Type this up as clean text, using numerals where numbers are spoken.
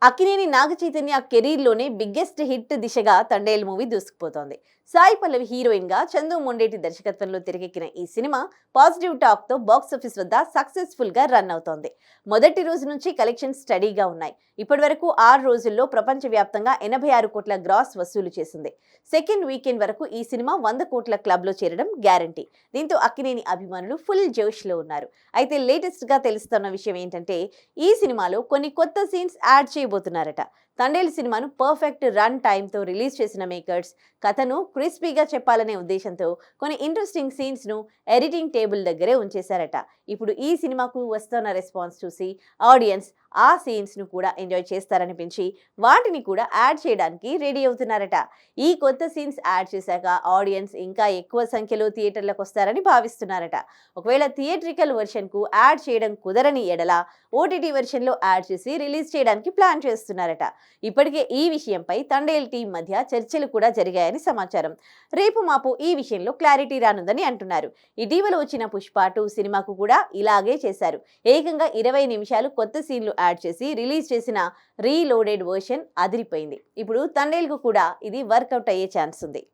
Akkineni Naga Chaitanya కెరీర్లోనే biggest hit దిశగా Thandel movie దూసుకుపోతోంది. Sai Pallavi heroine గా చందు మొండేటి దర్శకత్వంలో తెరకెక్కిన ఈ సినిమా పాజిటివ్ టాక్ తో బాక్సాఫీస్ వద్ద సక్సెస్ఫుల్ గా రన్ అవుతోంది. మొదటి రోజు నుంచి కలెక్షన్స్ స్టడీగా ఉన్నాయి. ఇప్పటి వరకు 6 రోజుల్లో ప్రపంచవ్యాప్తంగా 86 కోట్ల గ్రాస్ వసూలు చేసింది. సెకండ్ వీకెండ్ వరకు ఈ సినిమా 100 కోట్ల క్లబ్ లో చేరడం గ్యారంటీ. దీంతో అక్కినేని అభిమానులు ఫుల్ జోష్ లో ఉన్నారు. అయితే లేటెస్ట్ గా తెలుస్తున్న విషయం ఏంటంటే ఈ సినిమాలో కొన్ని కొత్త సీన్స్ యాడ్ చేయబోతున్నారట. తండేల్ సినిమాను పర్ఫెక్ట్ రన్ టైంతో రిలీజ్ చేసిన మేకర్స్ కథను క్రిస్పీగా చెప్పాలనే ఉద్దేశంతో కొన్ని ఇంట్రెస్టింగ్ సీన్స్ను ఎడిటింగ్ టేబుల్ దగ్గరే ఉంచేశారట. ఇప్పుడు ఈ సినిమాకు వస్తున్న రెస్పాన్స్ చూసి ఆడియన్స్ ఆ సీన్స్ను కూడా ఎంజాయ్ చేస్తారనిపించి వాటిని కూడా యాడ్ చేయడానికి రెడీ అవుతున్నారట. ఈ కొత్త సీన్స్ యాడ్ చేశాక ఆడియన్స్ ఇంకా ఎక్కువ సంఖ్యలో థియేటర్లకు వస్తారని భావిస్తున్నారట. ఒకవేళ థియేట్రికల్ వెర్షన్కు యాడ్ చేయడం కుదరని ఎడల ఓటీటీ వెర్షన్లో యాడ్ చేసి రిలీజ్ చేయడానికి ప్లాన్ చేస్తున్నారట. ఇప్పటికే ఈ విషయంపై తండేల్ టీం మధ్య చర్చలు కూడా జరిగాయని సమాచారం. రేపు మాపు ఈ విషయంలో క్లారిటీ రానుందని అంటున్నారు. ఇటీవల వచ్చిన పుష్ప 2 సినిమాకు కూడా ఇలాగే చేశారు. ఏకంగా 20 నిమిషాలు కొత్త సీన్లు యాడ్ చేసి రిలీజ్ చేసిన రీలోడెడ్ వర్షన్ అదిరిపోయింది. ఇప్పుడు తండేల్ కు కూడా ఇది వర్కౌట్ అయ్యే ఛాన్స్ ఉంది.